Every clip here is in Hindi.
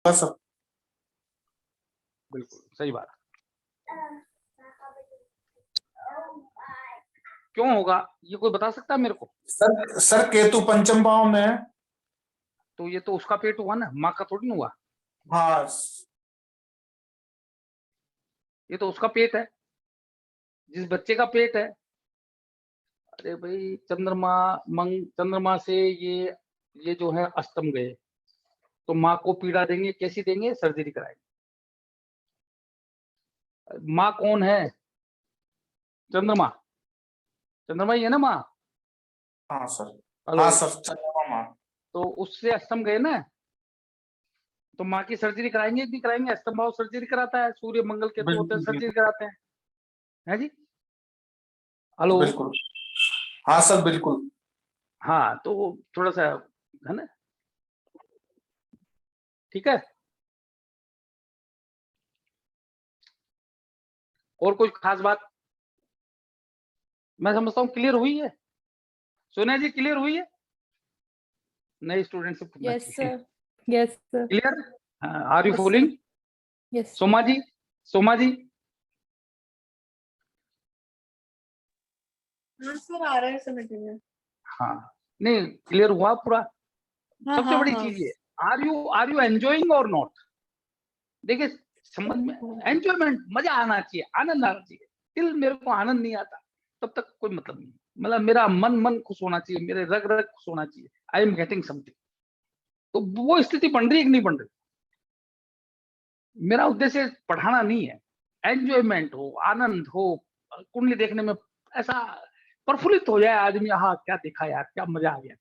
सर। बिल्कुल सही बात। क्यों होगा ये कोई बता सकता है मेरे को? सर केतु पंचम भाव में है। तो ये तो उसका पेट हुआ ना, माँ का थोड़ी ना हुआ। हाँ ये तो उसका पेट है, जिस बच्चे का पेट है। अरे भाई चंद्रमा से ये जो है अष्टम गए, तो माँ को पीड़ा देंगे, कैसी देंगे? सर्जरी कराएंगे। माँ कौन है? चंद्रमा। चंद्रमा ही है ना माँ। हाँ सर। हेलो। हाँ सर, चंद्रमा माँ। तो उससे अष्टम गए ना, तो माँ की सर्जरी कराएंगे कि नहीं कराएंगे? अष्टम भाव सर्जरी कराता है, सूर्य मंगल केतु होते हैं, बिल्कुल सर्जरी बिल्कुल कराते हैं। है जी। हेलो। बिल्कुल। हाँ सर बिल्कुल। हाँ तो थोड़ा सा है ना, ठीक है। और कोई खास बात? मैं समझता हूँ क्लियर हुई है। सोनिया जी क्लियर हुई है? नए स्टूडेंट से पूछना Yes, चाहिए। sir. Yes, sir. Clear? Are you Yes, following? sir. Yes. Soma ji, Soma ji. हाँ सर, आ रहा है समझ में। हाँ नहीं, क्लियर हुआ पूरा। हाँ सबसे हाँ बड़ी हाँ। चीज ये, आर यू एंजॉइंग और नॉट? देखिए समझ में, एंजॉयमेंट, मजा आना चाहिए, आनंद आना चाहिए। टिल मेरे को आनंद नहीं आता तब तक कोई मतलब नहीं। मतलब मेरा मन खुश होना चाहिए, मेरे रग रग खुश होना चाहिए। I am getting something. तो वो स्थिति बन रही है कि नहीं बन रही? मेरा उद्देश्य पढ़ाना नहीं है, एंजॉयमेंट हो, आनंद हो, कुंडली देखने में ऐसा प्रफुल्लित हो जाए आदमी, हाँ क्या देखा यार, क्या मजा आ गया।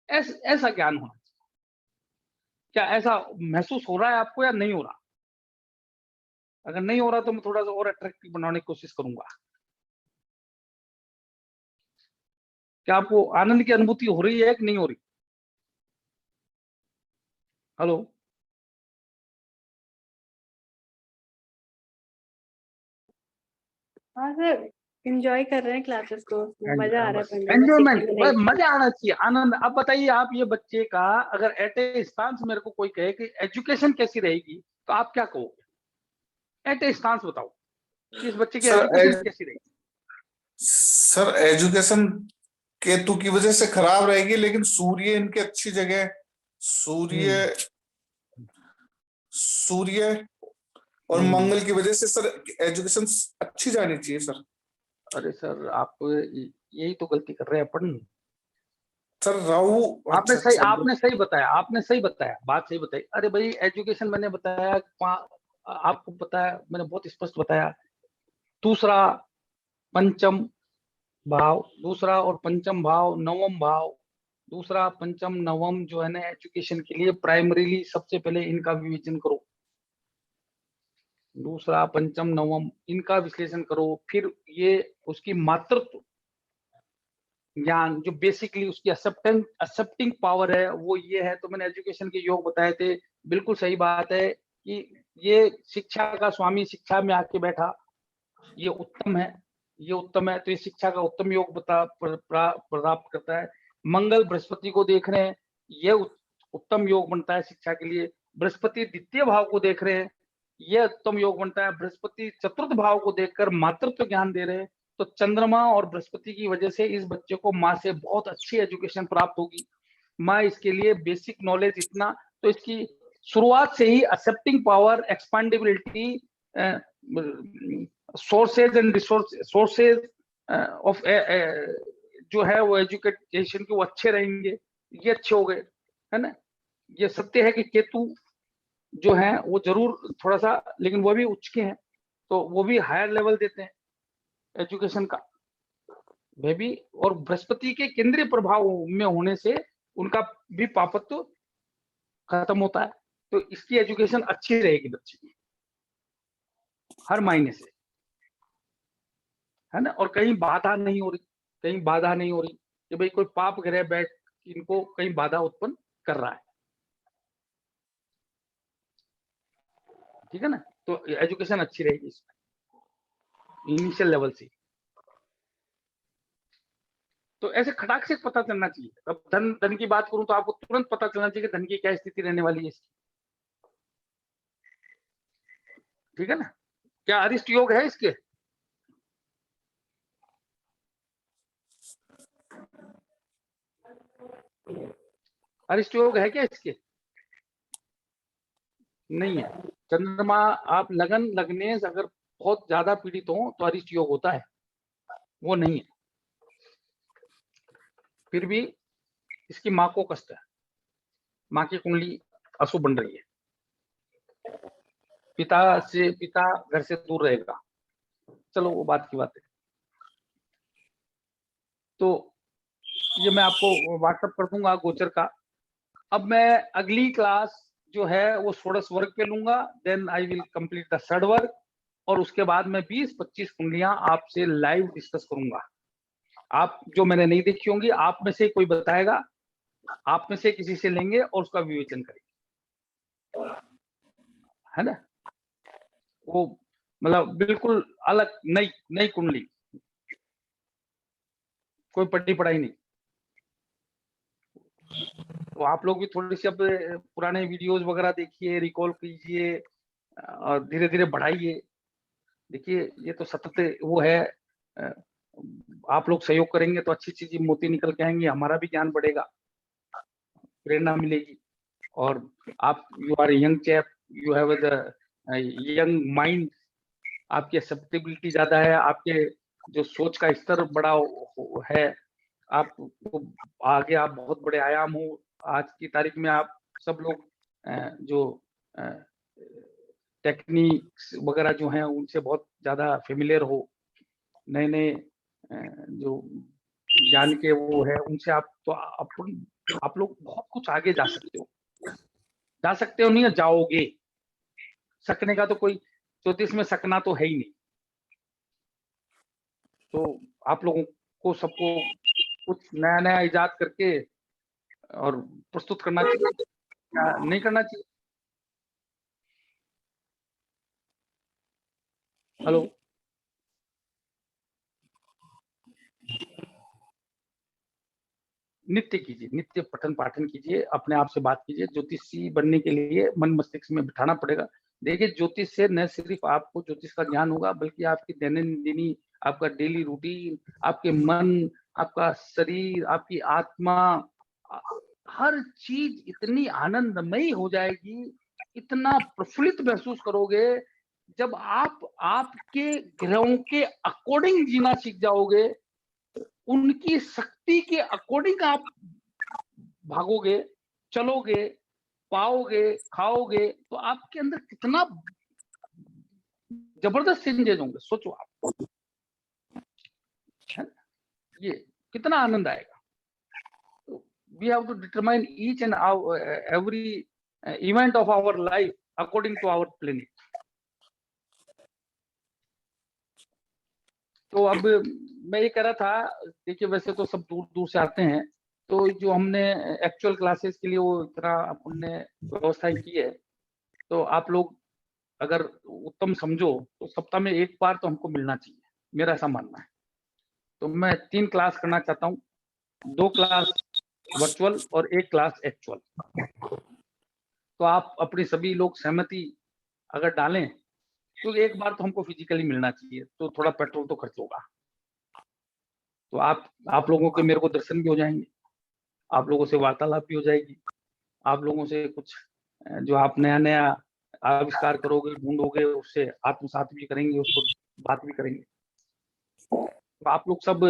ऐसा ज्ञान होना चाहिए। क्या ऐसा महसूस हो रहा है आपको या नहीं हो रहा? अगर नहीं हो रहा तो मैं थोड़ा सा और अट्रैक्टिव बनाने की कोशिश करूंगा। क्या आपको आनंद की अनुभूति हो रही है कि नहीं हो रही? हेलो। हाँ सर, एंजॉय कर रहे हैं क्लासेस को, मजा आ रहा है पढ़ने में, एंजॉयमेंट, सीखने में। मजा आना चाहिए, आनंद। अब बताइए आप, ये बच्चे का अगर एट ए स्टांस मेरे को कोई कहे कि एजुकेशन कैसी रहेगी, तो आप क्या कहोगे? एट ए स्टांस बताओ कि इस बच्चे की एजुकेशन सर कैसी रहेगी। सर एजुकेशन केतु की वजह से खराब रहेगी, लेकिन सूर्य इनकी अच्छी जगह। सूर्य सूर्य और मंगल की वजह से सर एजुकेशन अच्छी जानी चाहिए सर। अरे सर आप यही तो गलती कर रहे हैं अपन। सर राहु। आपने अच्छा सही अच्छा। आपने सही बताया, आपने सही बताया, बात सही बताई। अरे भाई एजुकेशन मैंने बताया, आपको पता है मैंने बहुत स्पष्ट बताया। दूसरा पंचम भाव, दूसरा और पंचम भाव, नवम भाव, दूसरा पंचम नवम जो है ना, एजुकेशन के लिए प्राइमरीली सबसे पहले इनका विवेचन करो। दूसरा पंचम नवम इनका विश्लेषण करो, फिर ये उसकी मातृत्व ज्ञान जो बेसिकली उसकी एक्सेप्टिंग पावर है वो ये है। तो मैंने एजुकेशन के योग बताए थे। बिल्कुल सही बात है कि ये शिक्षा का स्वामी शिक्षा में आके बैठा, ये उत्तम है, ये उत्तम है। तो ये शिक्षा का उत्तम योग प्राप्त करता है। मंगल बृहस्पति को देख रहे हैं, ये उत्तम योग बनता है शिक्षा के लिए। बृहस्पति द्वितीय भाव को देख रहे हैं, यह उत्तम योग बनता है। बृहस्पति चतुर्थ भाव को देखकर मातृत्व ज्ञान दे रहे हैं। तो चंद्रमा और बृहस्पति की वजह से इस बच्चे को माँ से बहुत अच्छी एजुकेशन प्राप्त होगी। माँ इसके लिए बेसिक नॉलेज इतना, तो इसकी शुरुआत से ही accepting power, expandability, sources and sources of जो है वो एजुकेशन के वो अच्छे रहेंगे, ये अच्छे हो गए, है ना। ये सत्य है कि केतु जो है वो जरूर थोड़ा सा, लेकिन वो भी उच्च के हैं, तो वो भी हायर लेवल देते हैं एजुकेशन का, वे भी। और बृहस्पति के केंद्रीय प्रभाव में होने से उनका भी पापत्व खत्म होता है। तो इसकी एजुकेशन अच्छी रहेगी बच्चे की हर मायने से, है ना। और कहीं बाधा नहीं हो रही, कहीं बाधा नहीं हो रही कि भाई कोई पाप ग्रह बैठ इनको कहीं बाधा उत्पन्न कर रहा है, ठीक है ना। तो एजुकेशन अच्छी रहेगी इसमें इनिशियल लेवल से। तो ऐसे खटाक से पता चलना चाहिए। अब धन की बात करूं तो आपको तुरंत पता चलना चाहिए कि धन की क्या स्थिति रहने वाली है इसकी। ठीक है ना। क्या अरिष्ट योग है इसके? अरिष्ट योग है क्या इसके? नहीं है। चंद्रमा आप लगन लगने से अगर बहुत ज्यादा पीड़ित हो तो अरिष्ट योग होता है, वो नहीं है। फिर भी इसकी माँ को कष्ट है, माँ की कुंडली अशुभ बन रही है, पिता घर से दूर रहेगा। चलो वो बात की बात है। तो ये मैं आपको व्हाट्सएप कर दूंगा गोचर का। अब मैं अगली क्लास जो है वो षोडश वर्ग पे लूंगा, then I will complete the third वर्ग, और उसके बाद मैं 20-25 कुंडलियां आपसे लाइव डिस्कस करूंगा। आप जो मैंने नहीं देखी होंगी, आप में से कोई बताएगा, आप में से किसी से लेंगे और उसका विवेचन करेंगे, है ना। वो मतलब बिल्कुल अलग नई नई कुंडली, कोई पढ़ी पढ़ाई नहीं। तो आप लोग भी थोड़ी सी अब पुराने वीडियोस वगैरह देखिए, रिकॉल कीजिए और धीरे धीरे बढ़ाइए। देखिए ये तो सतत वो है, अ, आप लोग सहयोग करेंगे तो अच्छी चीज मोती निकल के आएंगे, हमारा भी ज्ञान बढ़ेगा, प्रेरणा मिलेगी। और आप you are young chap, you have the young mind, आपकी एक्सेप्टेबिलिटी ज्यादा है, आपके जो सोच का स्तर बड़ा है, आप आगे आप बहुत बड़े आयाम हो। आज की तारीख में आप सब लोग जो टेक्निक्स वगैरह जो हैं उनसे बहुत ज्यादा फेमिलियर हो, नए नए जो ज्ञान के वो है उनसे आप तो आप लोग बहुत कुछ आगे जा सकते हो, नहीं है, जाओगे। सकने का तो कोई ज्योतिष में सकना तो है ही नहीं। तो आप लोगों को सबको कुछ नया नया इजाद करके और प्रस्तुत करना चाहिए, या नहीं करना चाहिए। हेलो, नित्य कीजिए, नित्य पठन पाठन कीजिए, अपने आप से बात कीजिए। ज्योतिषी बनने के लिए मन मस्तिष्क में बिठाना पड़ेगा। देखिए ज्योतिष से न सिर्फ आपको ज्योतिष का ज्ञान होगा, बल्कि आपकी दैनंदिनी, आपका डेली रूटीन, आपके मन, आपका शरीर, आपकी आत्मा, हर चीज इतनी आनंदमयी हो जाएगी, इतना प्रफुल्लित महसूस करोगे जब आप आपके ग्रहों के अकॉर्डिंग जीना सीख जाओगे, उनकी शक्ति के अकॉर्डिंग आप भागोगे, चलोगे, पाओगे, खाओगे, तो आपके अंदर कितना जबरदस्त चेंजेस होंगे, सोचो आप, है ना? ये कितना आनंद आएगा। तो we have to determine each and every event of our life according to our planet. तो अब मैं ये कह रहा था, देखिए वैसे तो सब दूर दूर से आते हैं, तो जो हमने एक्चुअल क्लासेस के लिए वो इतना हमने व्यवस्था की है, तो आप लोग अगर उत्तम समझो तो सप्ताह में एक बार तो हमको मिलना चाहिए, मेरा ऐसा मानना है। तो मैं 3 क्लास करना चाहता हूँ, 2 क्लास वर्चुअल और 1 क्लास एक्चुअल। तो आप अपनी सभी लोग सहमति अगर डालें, तो एक बार तो हमको फिजिकली मिलना चाहिए, तो थोड़ा पेट्रोल तो खर्च होगा। तो आप लोगों के मेरे को दर्शन भी हो जाएंगे, आप लोगों से वार्तालाप भी हो जाएगी, आप लोगों से कुछ जो आप नया नया आविष्कार करोगे, ढूंढोगे, उससे आत्मसात भी करेंगे, उसको बात भी करेंगे। तो आप लोग सब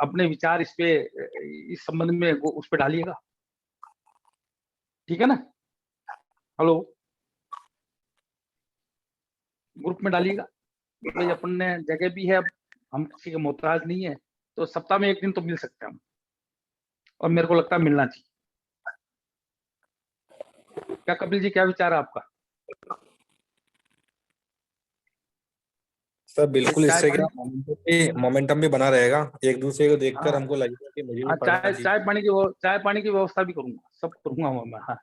अपने विचार इस पे इस संबंध में उस पे डालिएगा, ठीक है ना। हेलो, ग्रुप में डालिएगा भाई, अपन ने जगह भी है, अब हम किसी के मोहताज नहीं है, तो सप्ताह में 1 दिन तो मिल सकते हैं हम, और मेरे को लगता है मिलना चाहिए। क्या कपिल जी, क्या विचार है आपका? सर बिल्कुल, चाय इससे पानी, क्या मोमेंटम भी बना रहेगा। एक दूसरे को देखकर हाँ, हमको लगेगा कि मुझे भी पढ़ना चाहिए। चाय पानी की व्यवस्था भी करूंगा, सब करूंगा मैं, हाँ,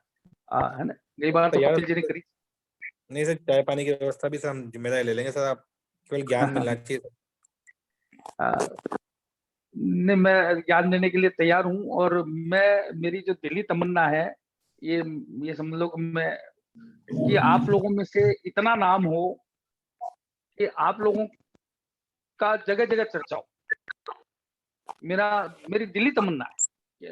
है ना। कई बार तो तैयार कपिल जी ने सर। करी। नहीं सर, चाय पानी की व्यवस्था भी सर हम जिम्मेदारी ले लेंगे सर। आप केवल ज्ञान मिलना चाहिए सर। नहीं, मैं ज्ञान देने के लिए तैयार हूँ, और मेरी जो दिली तमन्ना है, ये समझ लो कि मैं कि आप लोगों में से इतना नाम हो कि आप लोगों का जगह जगह चर्चा हो। मेरी दिली तमन्ना है कि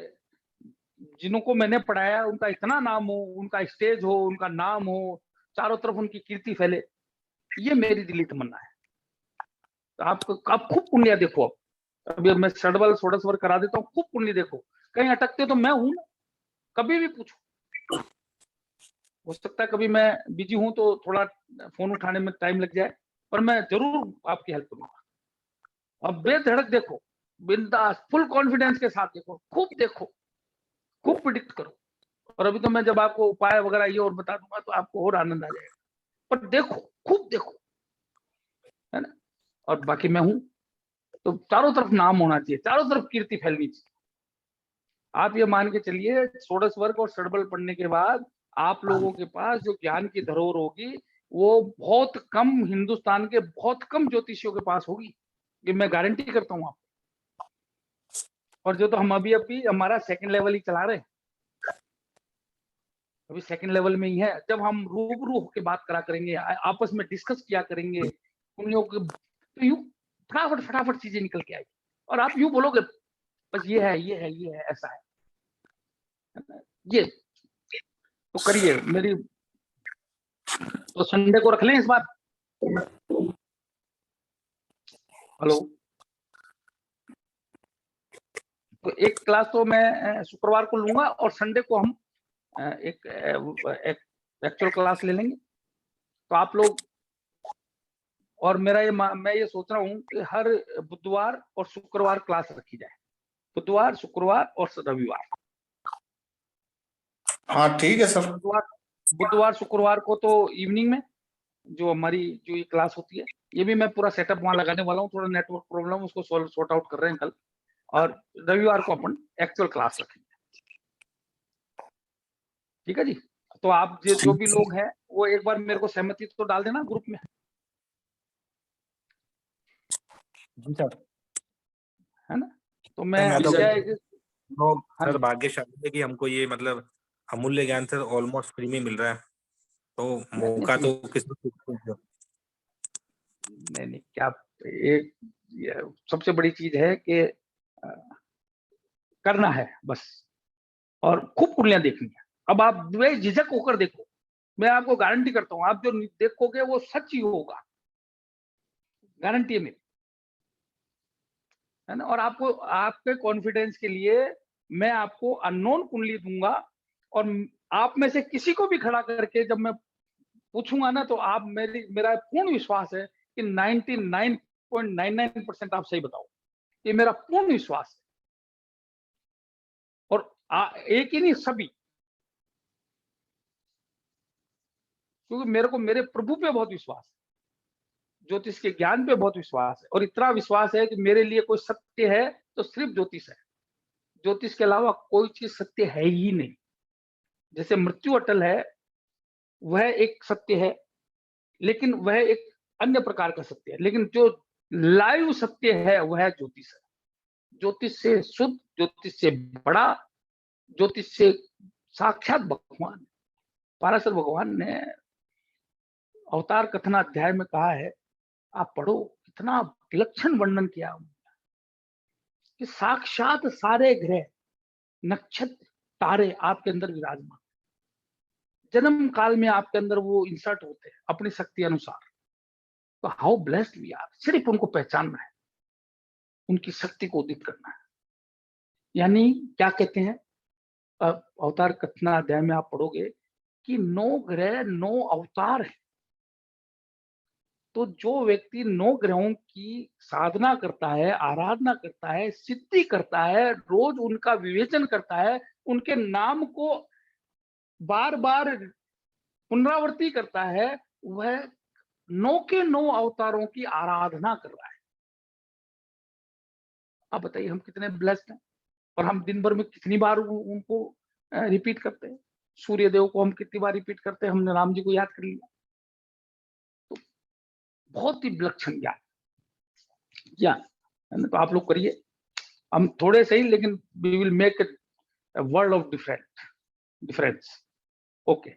जिनको मैंने पढ़ाया उनका इतना नाम हो, उनका स्टेज हो, उनका नाम हो, चारों तरफ उनकी कीर्ति फैले, ये मेरी दिली तमन्ना है। तो आप खूब पुण्य देखो। अभी मैं षडबल षोडशवर करा देता हूँ, खूब पुण्य देखो। कहीं अटकते तो मैं हूं ना, कभी भी पूछो। हो सकता है कभी मैं बिजी हूं तो थोड़ा फोन उठाने में टाइम लग जाए, पर मैं जरूर आपकी हेल्प करूंगा। अब बेधड़क देखो, बिंदास फुल कॉन्फिडेंस के साथ देखो, खूब प्रिडिक्ट करो। और अभी तो मैं जब आपको उपाय वगैरह ये और बता दूंगा तो आपको और आनंद आ जाएगा। पर देखो, खूब देखो, है ना। और बाकी मैं हूं, तो चारों तरफ नाम होना चाहिए, चारों तरफ कीर्ति फैलनी चाहिए। आप ये मान के चलिए, षोडश वर्ग और षडबल पढ़ने के बाद आप लोगों के पास जो ज्ञान की धरोहर होगी वो बहुत कम, हिंदुस्तान के बहुत कम ज्योतिषियों के पास होगी, ये मैं गारंटी करता हूँ आपको। और जो तो हम अभी हमारा सेकंड लेवल ही चला रहे हैं, अभी सेकंड लेवल में ही है। जब हम रूबरू होकर बात करा करेंगे, आपस में डिस्कस किया करेंगे उन लोगों के, तो यूं फटाफट चीजें निकल के आएगी और आप यूं बोलोगे बस ये है, ऐसा है। ये तो करिए मेरी, तो संडे को रख लें इस बार। हेलो, तो एक क्लास तो मैं शुक्रवार को लूंगा और संडे को हम एक एक्चुअल क्लास ले लेंगे। तो आप लोग, और मैं ये सोच रहा हूँ कि हर बुधवार और शुक्रवार क्लास रखी जाए, बुधवार, शुक्रवार और रविवार। हाँ ठीक है सर। बुधवार शुक्रवार को तो इवनिंग में जो हमारी जो ये क्लास होती है, ये भी मैं पूरा सेटअप वहां लगाने वाला हूँ। थोड़ा नेटवर्क प्रॉब्लम, उसको सॉर्ट आउट कर रहे हैं कल। और रविवार को अपन एक्चुअल क्लास रखेंगे। ठीक है जी। तो आप जो भी लोग हैं वो एक बार मेरे को सहमति तो डाल देना ग्रुप में, जी सर। है ना। तो मैं तो क्या है कि सर भाग्यशाली है कि हमको ये मतलब अमूल्य ज्ञान सर ऑलमोस्ट फ्री में मिल रहा है, तो मौका तो किसी नहीं क्या, एक सबसे बड़ी चीज है कि करना है बस, और खूब कुंडलियां देखनी है। अब आप बेझिझक होकर देखो, मैं आपको गारंटी करता हूँ आप जो देखोगे वो सच ही होगा, गारंटी है मेरी, है ना। और आपको आपके कॉन्फिडेंस के लिए मैं आपको अननोन कुंडली दूंगा, और आप में से किसी को भी खड़ा करके जब मैं पूछूंगा ना, तो आप मेरा पूर्ण विश्वास है कि 99.99% आप सही बताओ, ये मेरा पूर्ण विश्वास है। और एक ही नहीं, सभी, क्योंकि मेरे को मेरे प्रभु पे बहुत विश्वास है, ज्योतिष के ज्ञान पे बहुत विश्वास है, और इतना विश्वास है कि मेरे लिए कोई सत्य है तो सिर्फ ज्योतिष है। ज्योतिष के अलावा कोई चीज सत्य है ही नहीं। जैसे मृत्यु अटल है, वह एक सत्य है, लेकिन वह एक अन्य प्रकार का सत्य है। लेकिन जो लाइव सत्य है वह ज्योतिष है। ज्योतिष से शुद्ध, ज्योतिष से बड़ा, ज्योतिष से साक्षात भगवान। पाराशर भगवान ने अवतार कथना अध्याय में कहा है, आप पढ़ो, कितना विलक्षण वर्णन किया कि साक्षात सारे ग्रह, नक्षत्र, तारे आपके अंदर विराजमान, जन्म काल में आपके अंदर वो इंसर्ट होते हैं अपनी शक्ति अनुसार। तो हाउ ब्लेस्ड वी आर, सिर्फ उनको पहचानना है, उनकी शक्ति को उदित करना है। यानी क्या कहते हैं, अवतार कथना अध्याय में आप पढ़ोगे कि 9 ग्रह 9 अवतार है। तो जो व्यक्ति 9 ग्रहों की साधना करता है, आराधना करता है, सिद्धि करता है, रोज उनका विवेचन करता है, उनके नाम को बार बार पुनरावृत्ति करता है, वह 9 के 9 अवतारों की आराधना कर रहा है। आप बताइए हम कितने ब्लेस्ड हैं। और हम दिन भर में कितनी बार उनको रिपीट करते हैं। सूर्य देव को हम कितनी बार रिपीट करते हैं, हमने राम जी को याद कर लिया। तो बहुत ही विलक्षण ज्ञान है ना। तो आप लोग करिए, हम थोड़े सही, लेकिन we will make a world of difference. Okay.